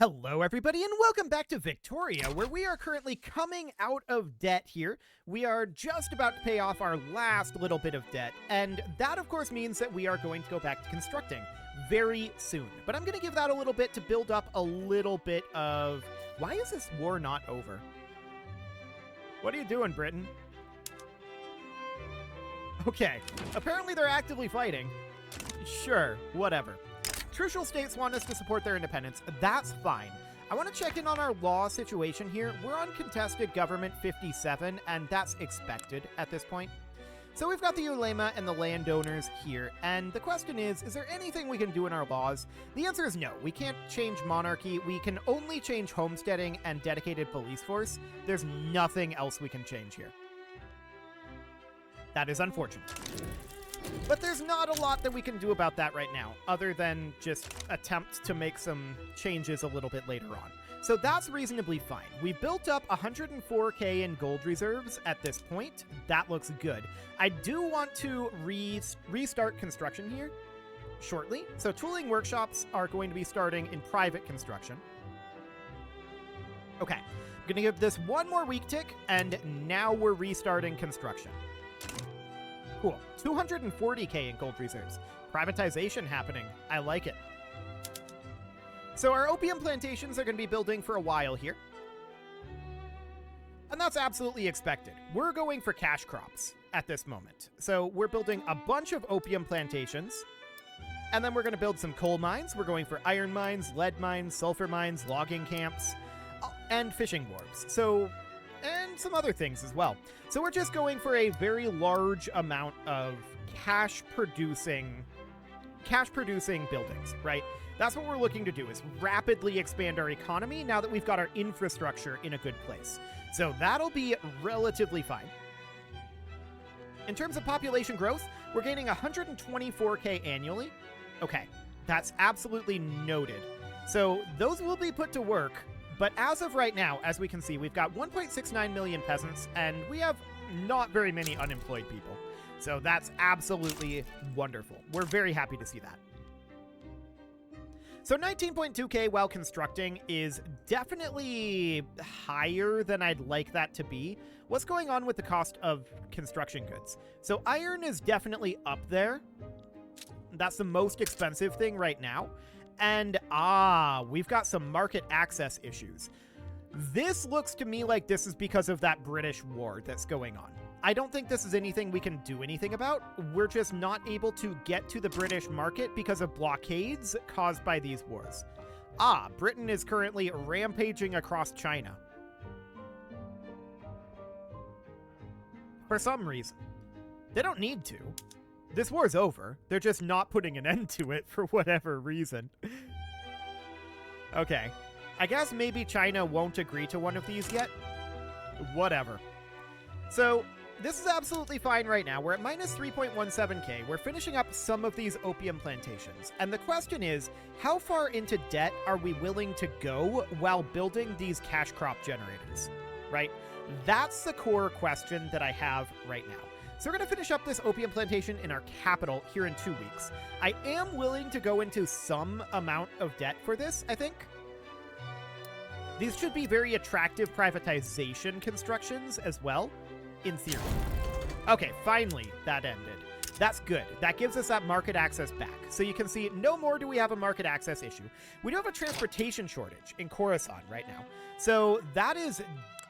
Hello, everybody, and welcome back to Victoria, where we are currently coming out of debt here. We are just about to pay off our last little bit of debt, and that, of course, means that we are going to go back to constructing very soon. But I'm going to give that a little bit to build up a little bit of... Why is this war not over? What are you doing, Britain? Okay, apparently they're actively fighting. Sure, whatever. Trucial states want us to support their independence. That's fine. I want to check in on our law situation here. We're on contested government 57, and that's expected at this point. So we've got the ulema and the landowners here, and the question is there anything we can do in our laws? The answer is no. We can't change monarchy. We can only change homesteading and dedicated police force. There's nothing else we can change here. That is unfortunate. But there's not a lot that we can do about that right now, other than just attempt to make some changes a little bit later on. So that's reasonably fine. We built up 104k in gold reserves at this point. That looks good. I do want to restart construction here shortly. So tooling workshops are going to be starting in private construction. Okay, I'm going to give this one more week tick, and now we're restarting construction. Cool. 240k in gold reserves. Privatization happening. I like it. So our opium plantations are going to be building for a while here. And that's absolutely expected. We're going for cash crops at this moment. So we're building a bunch of opium plantations. And then we're going to build some coal mines. We're going for iron mines, lead mines, sulfur mines, logging camps, and fishing wharves. And some other things as well. So we're just going for a very large amount of cash-producing buildings, right? That's what we're looking to do, is rapidly expand our economy now that we've got our infrastructure in a good place. So that'll be relatively fine. In terms of population growth, we're gaining 124k annually. Okay, that's absolutely noted. So those will be put to work. But as of right now, as we can see, we've got 1.69 million peasants, and we have not very many unemployed people. So that's absolutely wonderful. We're very happy to see that. So 19.2k while constructing is definitely higher than I'd like that to be. What's going on with the cost of construction goods? So iron is definitely up there. That's the most expensive thing right now. And, we've got some market access issues. This looks to me like this is because of that British war that's going on. I don't think this is anything we can do anything about. We're just not able to get to the British market because of blockades caused by these wars. Britain is currently rampaging across China. For some reason. They don't need to. This war's over. They're just not putting an end to it for whatever reason. Okay. I guess maybe China won't agree to one of these yet. Whatever. So, this is absolutely fine right now. We're at minus 3.17k. We're finishing up some of these opium plantations. And the question is, how far into debt are we willing to go while building these cash crop generators? Right? That's the core question that I have right now. So we're going to finish up this opium plantation in our capital here in 2 weeks. I am willing to go into some amount of debt for this, I think. These should be very attractive privatization constructions as well, in theory. Okay, finally, that ended. That's good. That gives us that market access back. So you can see no more do we have a market access issue. We do have a transportation shortage in Khorasan right now. So that is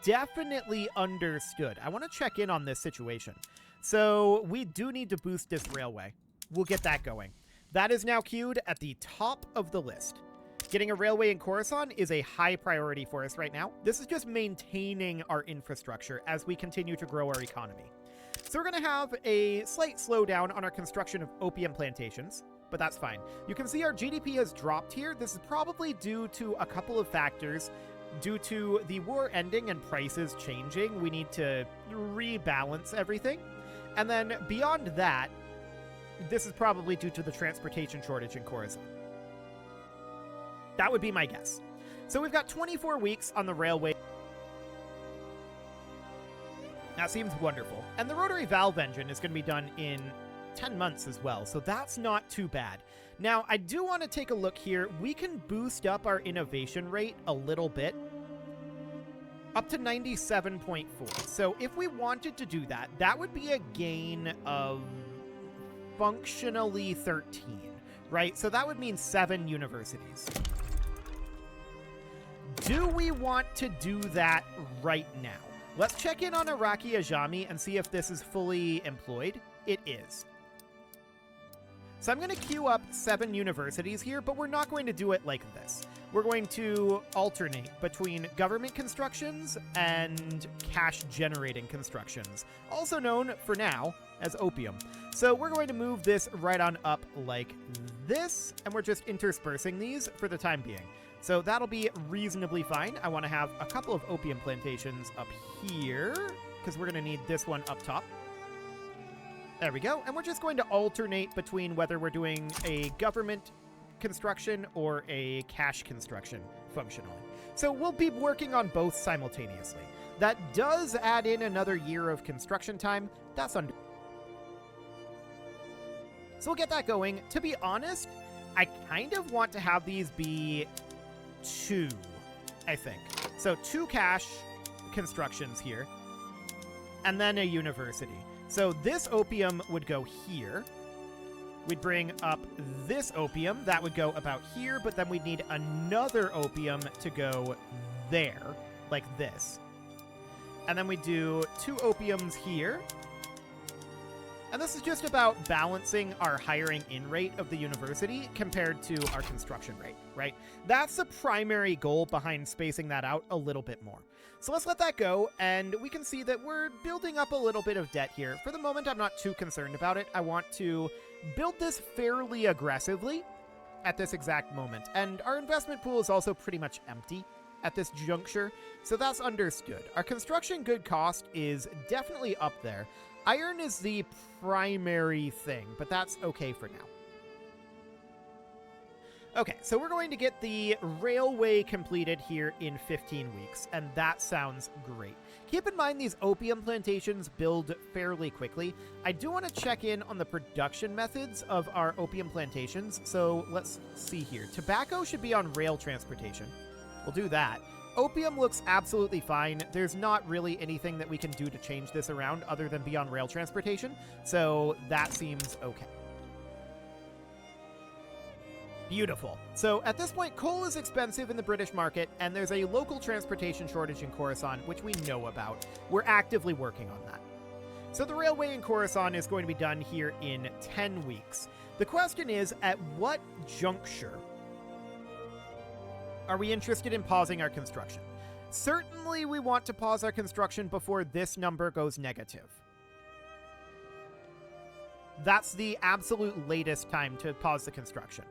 definitely understood. I want to check in on this situation. So we do need to boost this railway. We'll get that going. That is now queued at the top of the list. Getting a railway in Khorasan is a high priority for us right now. This is just maintaining our infrastructure as we continue to grow our economy. So we're going to have a slight slowdown on our construction of opium plantations, but that's fine. You can see our GDP has dropped here. This is probably due to a couple of factors. Due to the war ending and prices changing, we need to rebalance everything. And then beyond that, this is probably due to the transportation shortage in Khorasan. That would be my guess. So we've got 24 weeks on the railway. That seems wonderful. And the rotary valve engine is going to be done in 10 months as well, so that's not too bad. Now, I do want to take a look here. We can boost up our innovation rate a little bit, up to 97.4. So if we wanted to do that, that would be a gain of functionally 13, right? So that would mean 7 universities. Do we want to do that right now? Let's check in on Iraqi Ajami and see if this is fully employed. It is. So I'm going to queue up 7 universities here, but we're not going to do it like this. We're going to alternate between government constructions and cash-generating constructions, also known for now as opium. So we're going to move this right on up like this, and we're just interspersing these for the time being. So that'll be reasonably fine. I want to have a couple of opium plantations up here, because we're going to need this one up top. There we go. And we're just going to alternate between whether we're doing a government construction or a cash construction functionally. So we'll be working on both simultaneously. That does add in another year of construction time. That's under. So we'll get that going. To be honest, I kind of want to have these be 2, I think. So 2 cash constructions here, and then a university. So this opium would go here. We'd bring up this opium. That would go about here, but then we'd need another opium to go there, like this. And then we do 2 opiums here. And this is just about balancing our hiring in rate of the university compared to our construction rate, right? That's the primary goal behind spacing that out a little bit more. So let's let that go, and we can see that we're building up a little bit of debt here. For the moment, I'm not too concerned about it. I want to build this fairly aggressively at this exact moment. And our investment pool is also pretty much empty at this juncture, so that's understood. Our construction good cost is definitely up there. Iron is the primary thing, but that's okay for now. Okay, so we're going to get the railway completed here in 15 weeks, and that sounds great. Keep in mind these opium plantations build fairly quickly. I do want to check in on the production methods of our opium plantations, so let's see here. Tobacco should be on rail transportation. We'll do that. Opium looks absolutely fine. There's not really anything that we can do to change this around other than be on rail transportation, so that seems okay. Beautiful. So at this point, coal is expensive in the British market, and there's a local transportation shortage in Khorasan, which we know about. We're actively working on that. So the railway in Khorasan is going to be done here in 10 weeks. The question is, at what juncture are we interested in pausing our construction? Certainly we want to pause our construction before this number goes negative. That's the absolute latest time to pause the construction.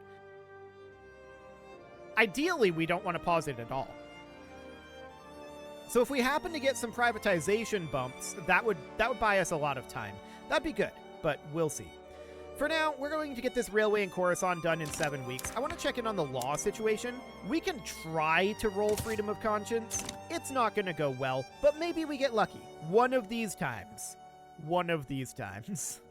Ideally, we don't want to pause it at all. So if we happen to get some privatization bumps, that would buy us a lot of time. That'd be good, but we'll see. For now, we're going to get this railway in Khorasan done in 7 weeks. I want to check in on the law situation. We can try to roll freedom of conscience. It's not going to go well, but maybe we get lucky. One of these times. One of these times.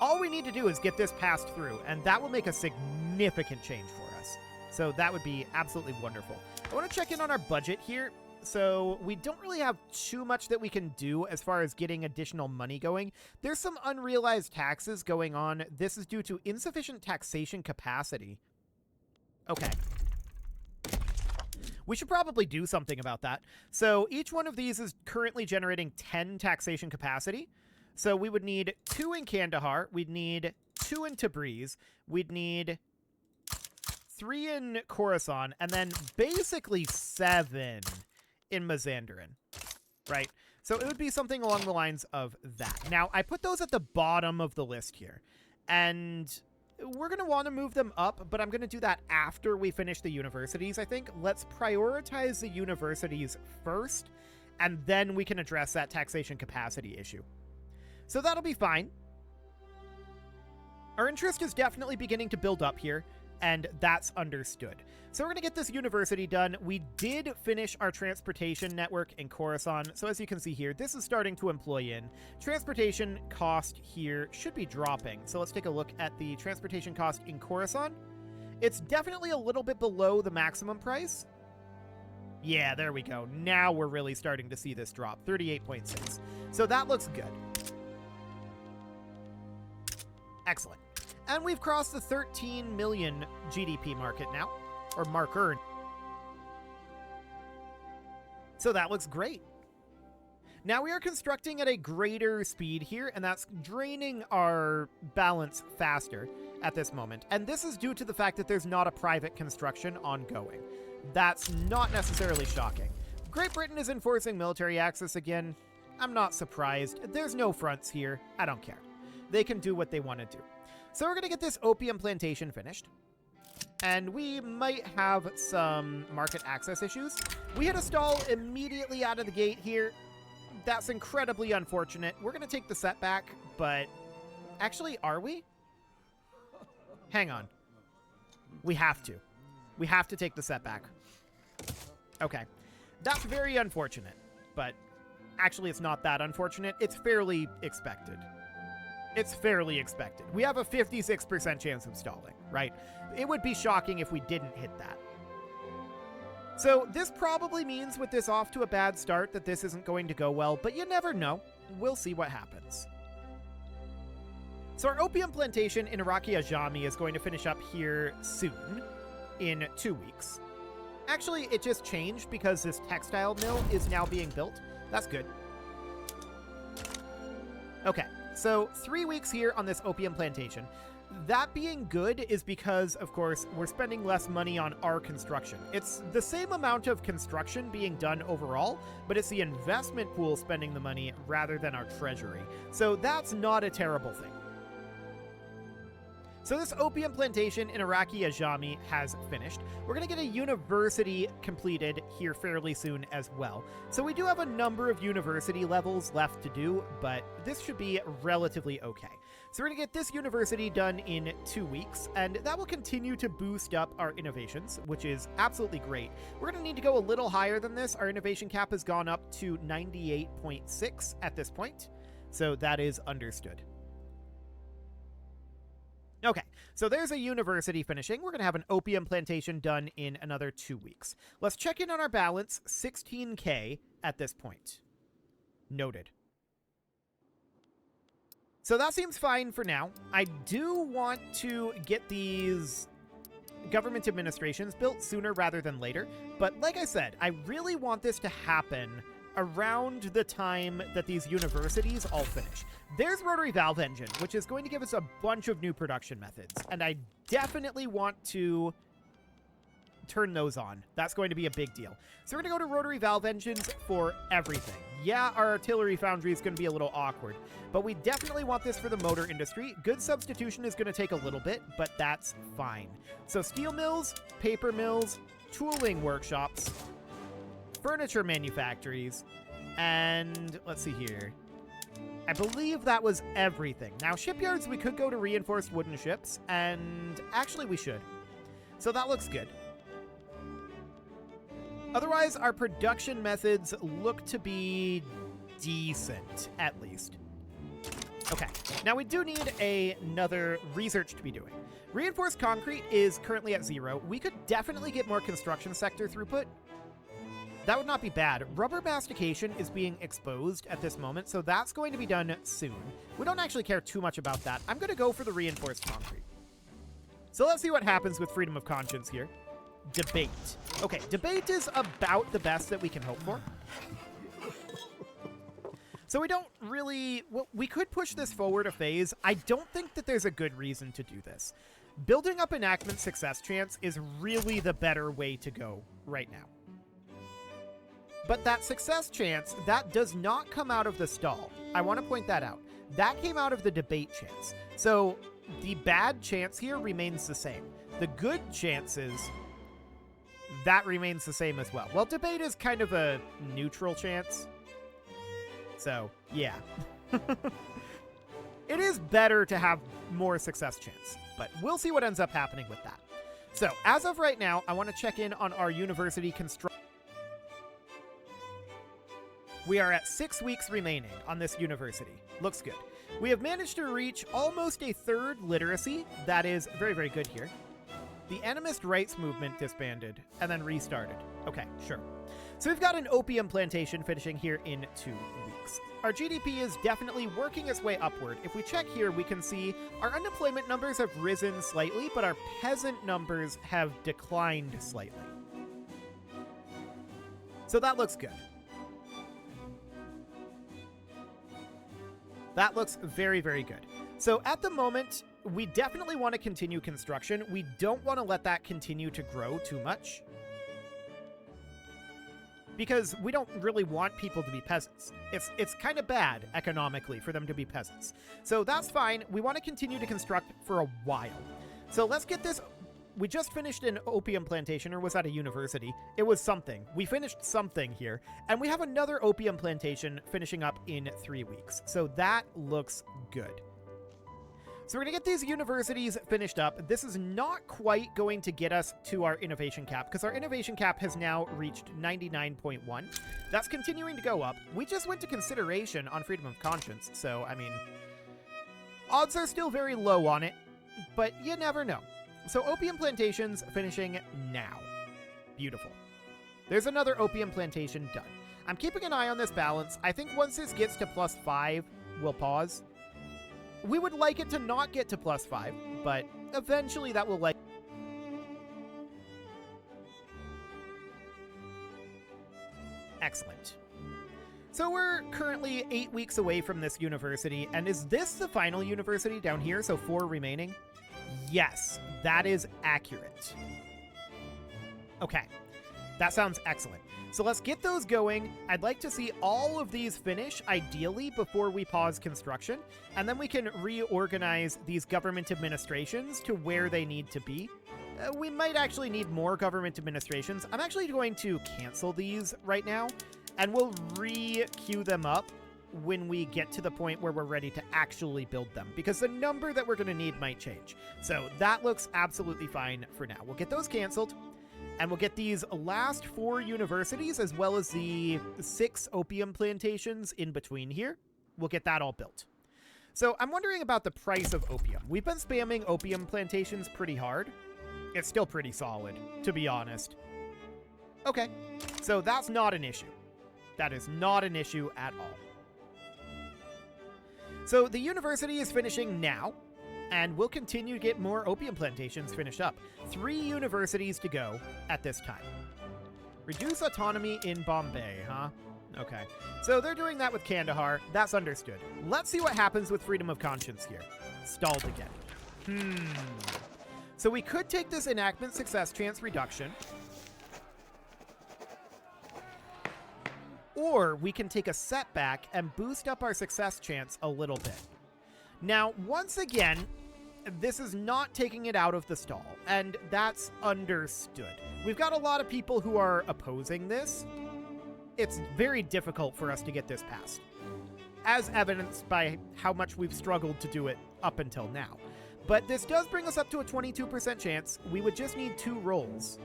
All we need to do is get this passed through, and that will make a significant change for us. So that would be absolutely wonderful. I want to check in on our budget here. So we don't really have too much that we can do as far as getting additional money going. There's some unrealized taxes going on. This is due to insufficient taxation capacity. Okay. We should probably do something about that. So each one of these is currently generating 10 taxation capacity. So we would need 2 in Kandahar. We'd need 2 in Tabriz. We'd need 3 in Khorasan. And then basically 7 in Mazandaran, right? So it would be something along the lines of that. Now, I put those at the bottom of the list here. And we're going to want to move them up, but I'm going to do that after we finish the universities, I think. Let's prioritize the universities first, and then we can address that taxation capacity issue. So that'll be fine. Our interest is definitely beginning to build up here. and that's understood. So we're going to get this university done. We did finish our transportation network in Khorasan, so as you can see here, this is starting to employ in. Transportation cost here should be dropping, so let's take a look at the transportation cost in Khorasan. It's definitely a little bit below the maximum price. Yeah, there we go. Now we're really starting to see this drop, 38.6. So that looks good. Excellent. And we've crossed the 13 million GDP market now, or marker. So that looks great. Now we are constructing at a greater speed here, and that's draining our balance faster at this moment. And this is due to the fact that there's not a private construction ongoing. That's not necessarily shocking. Great Britain is enforcing military access again. I'm not surprised. There's no fronts here. I don't care. They can do what they want to do. So we're going to get this opium plantation finished. And we might have some market access issues. We hit a stall immediately out of the gate here. That's incredibly unfortunate. We're going to take the setback, but actually, are we? Hang on. We have to. We have to take the setback. Okay. That's very unfortunate, but actually it's not that unfortunate. It's fairly expected. It's fairly expected. We have a 56% chance of stalling, right? It would be shocking if we didn't hit that. So this probably means with this off to a bad start that this isn't going to go well, but you never know. We'll see what happens. So our opium plantation in Iraqi Ajami is going to finish up here soon, in 2 weeks. Actually, it just changed because this textile mill is now being built. That's good. Okay, so 3 weeks here on this opium plantation. That being good is because, of course, we're spending less money on our construction. It's the same amount of construction being done overall, but it's the investment pool spending the money rather than our treasury. So that's not a terrible thing. So this opium plantation in Iraqi Ajami has finished. We're going to get a university completed here fairly soon as well. So we do have a number of university levels left to do, but this should be relatively okay. So we're going to get this university done in 2 weeks, and that will continue to boost up our innovations, which is absolutely great. We're going to need to go a little higher than this. Our innovation cap has gone up to 98.6 at this point, so that is understood. Okay, so there's a university finishing. We're going to have an opium plantation done in another 2 weeks. Let's check in on our balance, 16K at this point. Noted. So that seems fine for now. I do want to get these government administrations built sooner rather than later, but like I said, I really want this to happen around the time that these universities all finish. There's rotary valve engine, which is going to give us a bunch of new production methods, and I definitely want to turn those on. That's going to be a big deal. So we're going to go to rotary valve engines for everything. Yeah, our artillery foundry is going to be a little awkward, but we definitely want this for the motor industry. Good substitution is going to take a little bit, but that's fine. So steel mills, paper mills, tooling workshops, furniture manufactories, and let's see here. I believe that was everything. Now, shipyards, we could go to reinforced wooden ships, and actually we should. So that looks good. Otherwise, our production methods look to be decent, at least. Okay, now we do need another research to be doing. Reinforced concrete is currently at 0. We could definitely get more construction sector throughput. That would not be bad. Rubber mastication is being exposed at this moment, so that's going to be done soon. We don't actually care too much about that. I'm going to go for the reinforced concrete. So let's see what happens with freedom of conscience here. Debate. Okay, debate is about the best that we can hope for. So we don't really... Well, we could push this forward a phase. I don't think that there's a good reason to do this. Building up enactment success chance is really the better way to go right now. But that success chance, that does not come out of the stall. I want to point that out. That came out of the debate chance. So the bad chance here remains the same. The good chances, that remains the same as well. Well, debate is kind of a neutral chance. So, yeah. It is better to have more success chance, but we'll see what ends up happening with that. So, as of right now, I want to check in on our university construction. We are at 6 weeks remaining on this university. Looks good. We have managed to reach almost a third literacy. That is very, very good here. The animist rights movement disbanded and then restarted. Okay, sure. So we've got an opium plantation finishing here in 2 weeks. Our GDP is definitely working its way upward. If we check here, we can see our unemployment numbers have risen slightly, but our peasant numbers have declined slightly. So that looks good. That looks very, very good. So at the moment, we definitely want to continue construction. We don't want to let that continue to grow too much, because we don't really want people to be peasants. It's kind of bad economically for them to be peasants. So that's fine. We want to continue to construct for a while. So let's get this. We just finished an opium plantation, or was that a university? It was something. We finished something here, and we have another opium plantation finishing up in 3 weeks. So that looks good. So we're going to get these universities finished up. This is not quite going to get us to our innovation cap, because our innovation cap has now reached 99.1. That's continuing to go up. We just went to consideration on freedom of conscience, so, I mean, odds are still very low on it, but you never know. So opium plantations finishing now. Beautiful. There's another opium plantation done. I'm keeping an eye on this balance. I think once this gets to +5, we'll pause. We would like it to not get to +5, but eventually that will Excellent. So we're currently 8 weeks away from this university, and is this the final university down here? So 4 remaining? Yes, that is accurate. Okay, that sounds excellent. So let's get those going. I'd like to see all of these finish, ideally, before we pause construction, and then we can reorganize these government administrations to where they need to be. We might actually need more government administrations. I'm actually going to cancel these right now, and we'll re-queue them up when we get to the point where we're ready to actually build them, because the number that we're going to need might change. So that looks absolutely fine for now. We'll get those canceled. And we'll get these last 4 universities, as well as the 6 opium plantations in between here. We'll get that all built. So I'm wondering about the price of opium. We've been spamming opium plantations pretty hard. It's still pretty solid, to be honest. Okay, so that's not an issue. That is not an issue at all. So the university is finishing now, and we'll continue to get more opium plantations finished up. 3 universities to go at this time. Reduce autonomy in Bombay, huh? Okay. So they're doing that with Kandahar. That's understood. Let's see what happens with freedom of conscience here. Stalled again. So we could take this enactment success chance reduction, or we can take a setback and boost up our success chance a little bit. Now, once again, this is not taking it out of the stall, and that's understood. We've got a lot of people who are opposing this. It's very difficult for us to get this passed, as evidenced by how much we've struggled to do it up until now. But this does bring us up to a 22% chance. We would just need 2 rolls.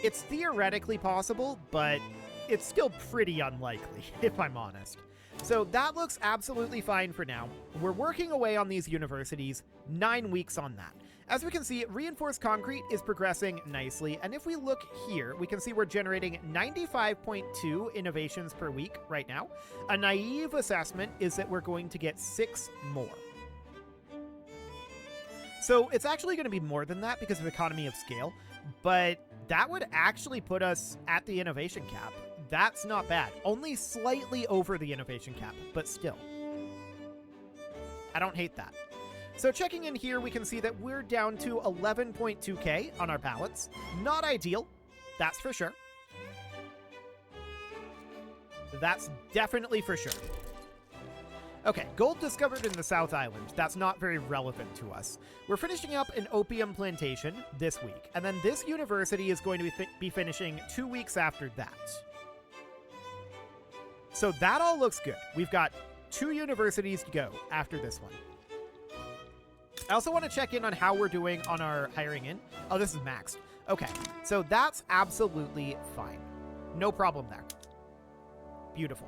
It's theoretically possible, but it's still pretty unlikely, if I'm honest. So that looks absolutely fine for now. We're working away on these universities, 9 weeks on that. As we can see, reinforced concrete is progressing nicely, and if we look here, we can see we're generating 95.2 innovations per week right now. A naive assessment is that we're going to get 6 more. So it's actually going to be more than that because of economy of scale, but that would actually put us at the innovation cap. That's not bad. Only slightly over the innovation cap, but still. I don't hate that. So checking in here, we can see that we're down to 11.2k on our balance. Not ideal, that's for sure. That's definitely for sure. Okay, gold discovered in the South Island. That's not very relevant to us. We're finishing up an opium plantation this week, and then this university is going to be finishing 2 weeks after that. So that all looks good. We've got 2 universities to go after this one. I also want to check in on how we're doing on our hiring in. Oh, this is maxed. Okay, so that's absolutely fine. No problem there. Beautiful.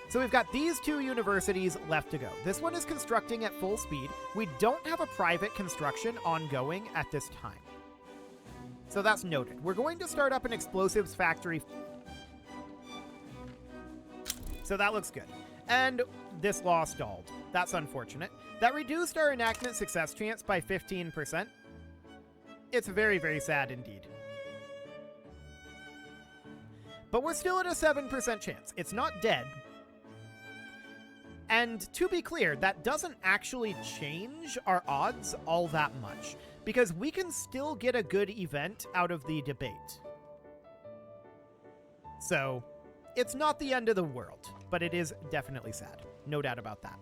So we've got these 2 universities left to go. This one is constructing at full speed. We don't have a private construction ongoing at this time. So that's noted. We're going to start up an explosives factory. So that looks good. And this law stalled. That's unfortunate. That reduced our enactment success chance by 15%. It's very, very sad indeed. But we're still at a 7% chance. It's not dead. And to be clear, that doesn't actually change our odds all that much, because we can still get a good event out of the debate. So, it's not the end of the world, but it is definitely sad. No doubt about that.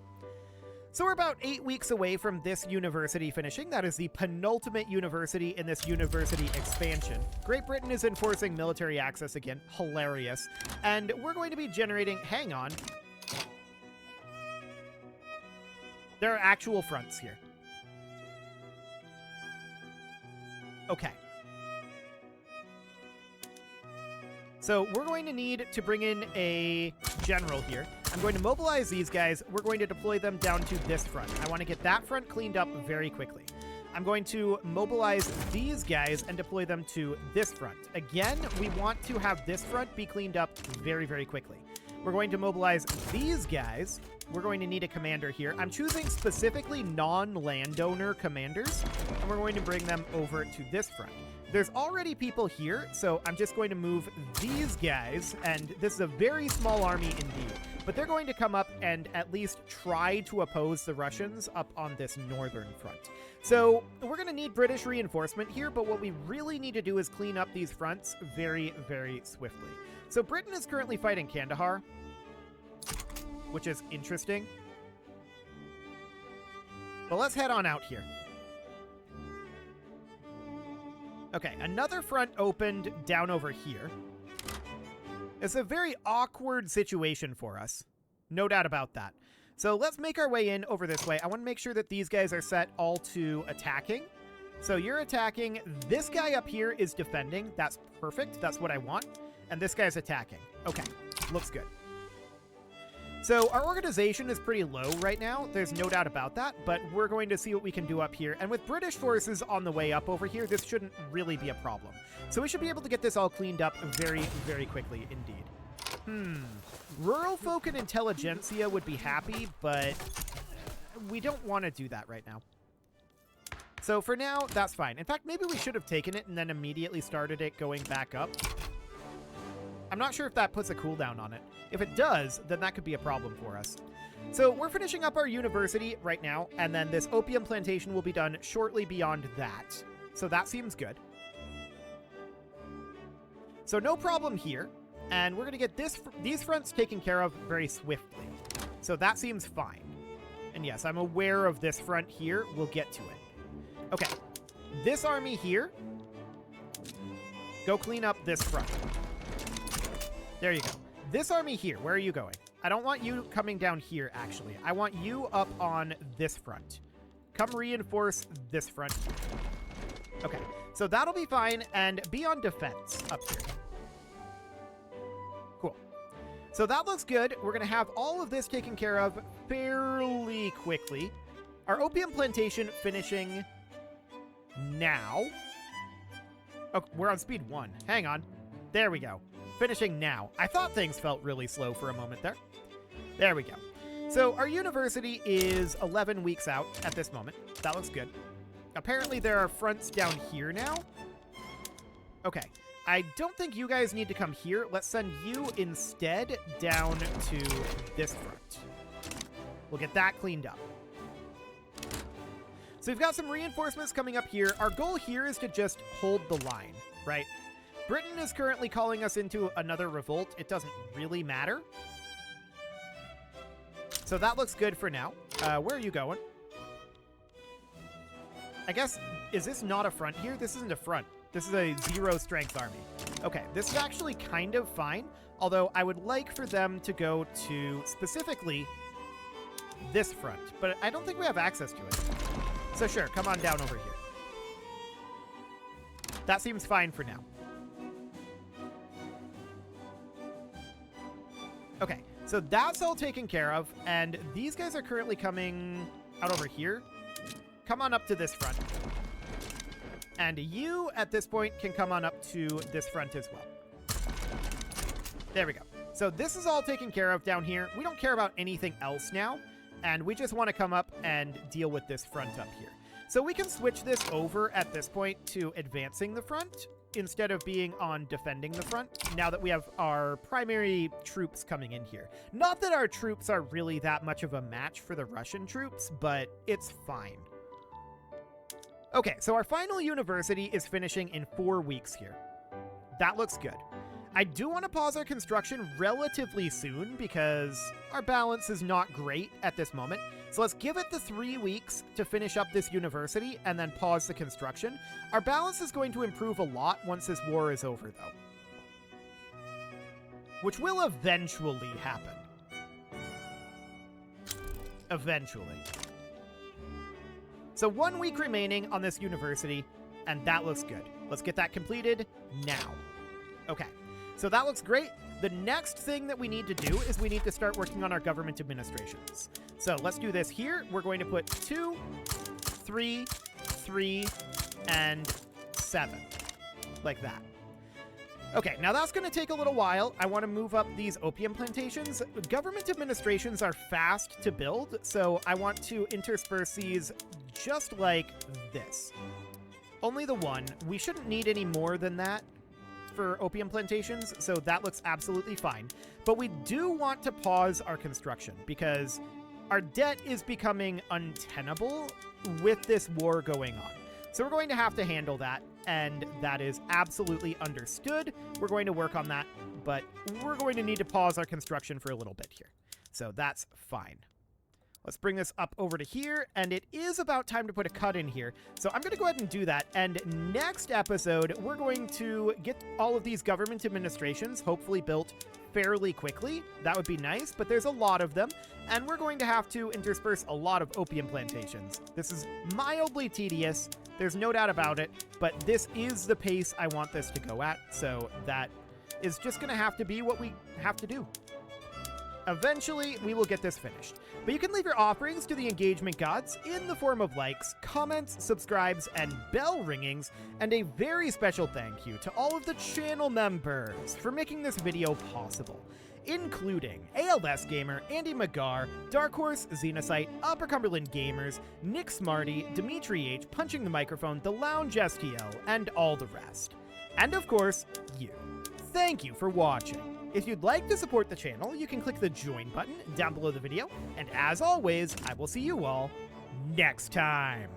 So we're about 8 weeks away from this university finishing. That is the penultimate university in this university expansion. Great Britain is enforcing military access again. Hilarious. And we're going to be generating... Hang on. There are actual fronts here. Okay. So we're going to need to bring in a general here. I'm going to mobilize these guys. We're going to deploy them down to this front. I want to get that front cleaned up very quickly. I'm going to mobilize these guys and deploy them to this front. Again, we want to have this front be cleaned up very, very quickly. We're going to mobilize these guys. We're going to need a commander here. I'm choosing specifically non-landowner commanders, and we're going to bring them over to this front. There's already people here, so I'm just going to move these guys, and this is a very small army indeed, but they're going to come up and at least try to oppose the Russians up on this northern front. So we're going to need British reinforcement here, but what we really need to do is clean up these fronts very, very swiftly. So Britain is currently fighting Kandahar, which is interesting. But let's head on out here. Okay, another front opened down over here. It's a very awkward situation for us. No doubt about that. So let's make our way in over this way. I want to make sure that these guys are set all to attacking. So you're attacking. This guy up here is defending. That's perfect. That's what I want. And this guy's attacking. Okay, looks good. So our organization is pretty low right now. There's no doubt about that, but we're going to see what we can do up here. And with British forces on the way up over here, this shouldn't really be a problem. So we should be able to get this all cleaned up very, very quickly indeed. Rural folk and intelligentsia would be happy, but we don't want to do that right now. So for now, that's fine. In fact, maybe we should have taken it and then immediately started it going back up. I'm not sure if that puts a cooldown on it. If it does, then that could be a problem for us. So we're finishing up our university right now, and then this opium plantation will be done shortly beyond that. So that seems good. So no problem here, and we're going to get these fronts taken care of very swiftly. So that seems fine. And yes, I'm aware of this front here. We'll get to it. Okay, this army here, go clean up this front. There you go. This army here, where are you going? I don't want you coming down here, actually. I want you up on this front. Come reinforce this front here. Okay, so that'll be fine, and be on defense up here. Cool. So that looks good. We're going to have all of this taken care of fairly quickly. Our opium plantation finishing now. Oh, we're on speed 1. Hang on. There we go. Finishing now. I thought things felt really slow for a moment there. There we go. So our university is 11 weeks out at this moment. That looks good. Apparently there are fronts down here now. Okay. I don't think you guys need to come here. Let's send you instead down to this front. We'll get that cleaned up. So we've got some reinforcements coming up here. Our goal here is to just hold the line, right? Britain is currently calling us into another revolt. It doesn't really matter. So that looks good for now. Where are you going? I guess, is this not a front here? This isn't a front. This is a 0 strength army. Okay, this is actually kind of fine, although I would like for them to go to specifically this front, but I don't think we have access to it. So sure, come on down over here. That seems fine for now. Okay, so that's all taken care of, and these guys are currently coming out over here. Come on up to this front. And you, at this point, can come on up to this front as well. There we go. So this is all taken care of down here. We don't care about anything else now, and we just want to come up and deal with this front up here. So we can switch this over at this point to advancing the front instead of being on defending the front, now that we have our primary troops coming in here. Not that our troops are really that much of a match for the Russian troops, but it's fine. Okay, so our final university is finishing in 4 weeks here. That looks good. I do want to pause our construction relatively soon because our balance is not great at this moment. So let's give it the 3 weeks to finish up this university and then pause the construction. Our balance is going to improve a lot once this war is over, though, which will eventually happen. Eventually. So 1 week remaining on this university, and that looks good. Let's get that completed now. Okay, so that looks great. The next thing that we need to do is we need to start working on our government administrations. So let's do this here. We're going to put 2, 3, 3, and 7, like that. Okay, now that's going to take a little while. I want to move up these opium plantations. Government administrations are fast to build, so I want to intersperse these just like this. Only the one. We shouldn't need any more than that for opium plantations, so that looks absolutely fine. But we do want to pause our construction because our debt is becoming untenable with this war going on. So we're going to have to handle that, and that is absolutely understood. We're going to work on that, but we're going to need to pause our construction for a little bit here. So that's fine. Let's bring this up over to here, and it is about time to put a cut in here. So I'm going to go ahead and do that, and next episode, we're going to get all of these government administrations hopefully built fairly quickly. That would be nice, but there's a lot of them, and we're going to have to intersperse a lot of opium plantations. This is mildly tedious, there's no doubt about it, but this is the pace I want this to go at, so that is just going to have to be what we have to do. Eventually, we will get this finished. But you can leave your offerings to the engagement gods in the form of likes, comments, subscribes, and bell ringings, and a very special thank you to all of the channel members for making this video possible, including ALS Gamer, Andy McGar, Dark Horse, Xenocyte, Upper Cumberland Gamers, Nick Smarty, Dimitri H, Punching the Microphone, The Lounge STL, and all the rest. And of course, you. Thank you for watching. If you'd like to support the channel, you can click the join button down below the video, and as always, I will see you all next time.